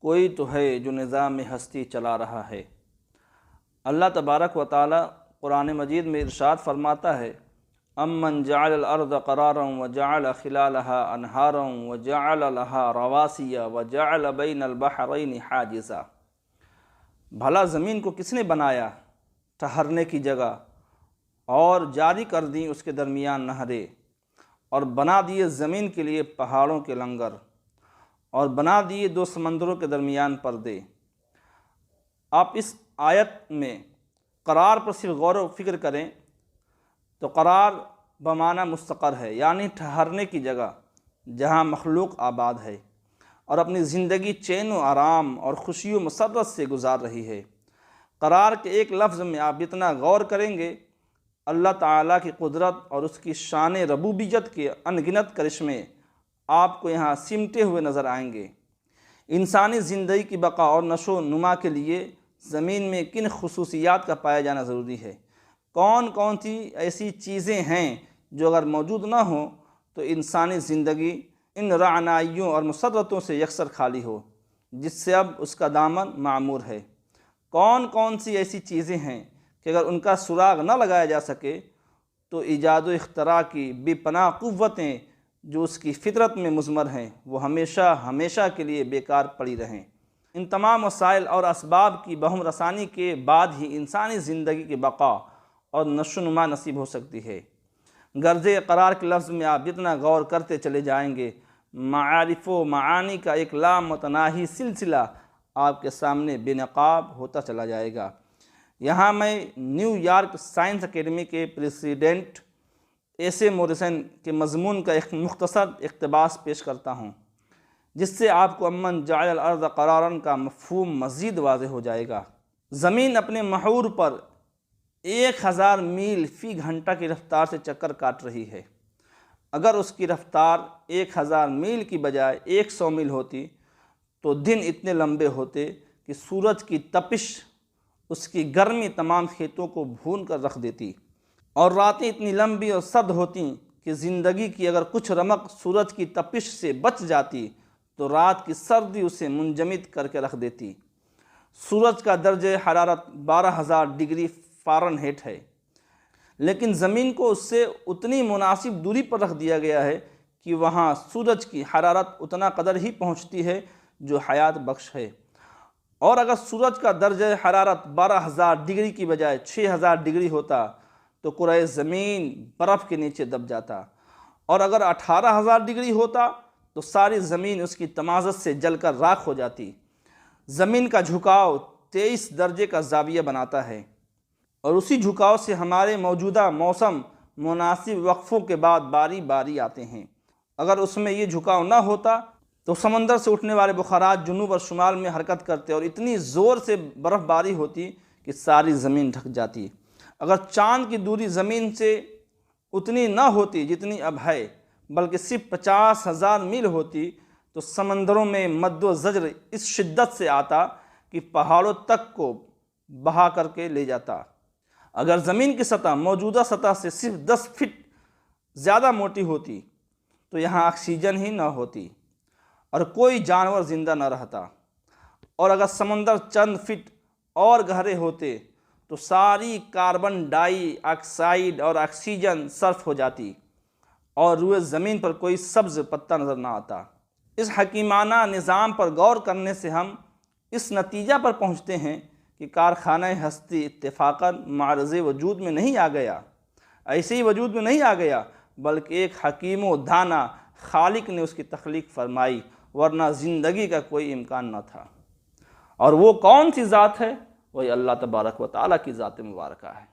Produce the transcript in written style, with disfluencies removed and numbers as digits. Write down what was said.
کوئی تو ہے جو نظام ہستی چلا رہا ہے۔ اللہ تبارک و تعالی قرآن مجید میں ارشاد فرماتا ہے، امن جعل الارض قرارا وجعل خلالها انہارا وجعل لها رواسیا وجعل بین البحرین حاجزا۔ بھلا زمین کو کس نے بنایا ٹھہرنے کی جگہ، اور جاری کر دیں اس کے درمیان نہریں، اور بنا دیے زمین کے لیے پہاڑوں کے لنگر، اور بنا دیے دو سمندروں کے درمیان پردے۔ آپ اس آیت میں قرار پر صرف غور و فکر کریں تو قرار بمعنی مستقر ہے، یعنی ٹھہرنے کی جگہ جہاں مخلوق آباد ہے اور اپنی زندگی چین و آرام اور خوشی و مسرت سے گزار رہی ہے۔ قرار کے ایک لفظ میں آپ جتنا غور کریں گے، اللہ تعالیٰ کی قدرت اور اس کی شان ربوبیت کے انگنت کرشمے آپ کو یہاں سمٹے ہوئے نظر آئیں گے۔ انسانی زندگی کی بقا اور نشو و نما کے لیے زمین میں کن خصوصیات کا پایا جانا ضروری ہے، کون کون سی ایسی چیزیں ہیں جو اگر موجود نہ ہوں تو انسانی زندگی ان رعنائیوں اور مسرتوں سے یکسر خالی ہو جس سے اب اس کا دامن معمور ہے۔ کون کون سی ایسی چیزیں ہیں کہ اگر ان کا سراغ نہ لگایا جا سکے تو ایجاد و اختراع کی بے پناہ قوتیں جو اس کی فطرت میں مضمر ہیں وہ ہمیشہ ہمیشہ کے لیے بیکار پڑی رہیں۔ ان تمام وسائل اور اسباب کی بہم رسانی کے بعد ہی انسانی زندگی کی بقا اور نشو و نما نصیب ہو سکتی ہے۔ غرض قرار کے لفظ میں آپ جتنا غور کرتے چلے جائیں گے، معارف و معانی کا ایک لامتناہی سلسلہ آپ کے سامنے بے نقاب ہوتا چلا جائے گا۔ یہاں میں نیو یارک سائنس اکیڈمی کے پریزیڈنٹ ایسے موریسن کے مضمون کا ایک مختصر اقتباس پیش کرتا ہوں، جس سے آپ کو امن جعل الارض قرارا کا مفہوم مزید واضح ہو جائے گا۔ زمین اپنے محور پر 1000 میل فی گھنٹہ کی رفتار سے چکر کاٹ رہی ہے۔ اگر اس کی رفتار 1000 میل کی بجائے 100 میل ہوتی تو دن اتنے لمبے ہوتے کہ سورج کی تپش اس کی گرمی تمام کھیتوں کو بھون کر رکھ دیتی، اور راتیں اتنی لمبی اور سرد ہوتیں کہ زندگی کی اگر کچھ رمق سورج کی تپش سے بچ جاتی تو رات کی سردی اسے منجمد کر کے رکھ دیتی۔ سورج کا درجہ حرارت 12000 ڈگری فارنہیٹ ہے، لیکن زمین کو اس سے اتنی مناسب دوری پر رکھ دیا گیا ہے کہ وہاں سورج کی حرارت اتنا قدر ہی پہنچتی ہے جو حیات بخش ہے، اور اگر سورج کا درجہ حرارت 12000 ڈگری کی بجائے 6000 ڈگری ہوتا تو کرۂ زمین برف کے نیچے دب جاتا، اور اگر 18000 ڈگری ہوتا تو ساری زمین اس کی تمازت سے جل کر راکھ ہو جاتی۔ زمین کا جھکاؤ 23 درجے کا زاویہ بناتا ہے، اور اسی جھکاؤ سے ہمارے موجودہ موسم مناسب وقفوں کے بعد باری باری آتے ہیں۔ اگر اس میں یہ جھکاؤ نہ ہوتا تو سمندر سے اٹھنے والے بخارات جنوب اور شمال میں حرکت کرتے اور اتنی زور سے برف باری ہوتی کہ ساری زمین ڈھک جاتی۔ اگر چاند کی دوری زمین سے اتنی نہ ہوتی جتنی اب ہے، بلکہ صرف 50,000 میل ہوتی تو سمندروں میں مد و زجر اس شدت سے آتا کہ پہاڑوں تک کو بہا کر کے لے جاتا۔ اگر زمین کی سطح موجودہ سطح سے صرف 10 فٹ زیادہ موٹی ہوتی تو یہاں آکسیجن ہی نہ ہوتی اور کوئی جانور زندہ نہ رہتا، اور اگر سمندر چند فٹ اور گہرے ہوتے تو ساری کاربن ڈائی آکسائیڈ اور آکسیجن صرف ہو جاتی اور روئے زمین پر کوئی سبز پتا نظر نہ آتا۔ اس حکیمانہ نظام پر غور کرنے سے ہم اس نتیجہ پر پہنچتے ہیں کہ کارخانہ ہستی اتفاقاً معرض وجود میں نہیں آ گیا، ایسے ہی وجود میں نہیں آ گیا، بلکہ ایک حکیم و دانا خالق نے اس کی تخلیق فرمائی، ورنہ زندگی کا کوئی امکان نہ تھا۔ اور وہ کون سی ذات ہے؟ وہی اللہ تبارک و تعالیٰ کی ذات مبارکہ ہے۔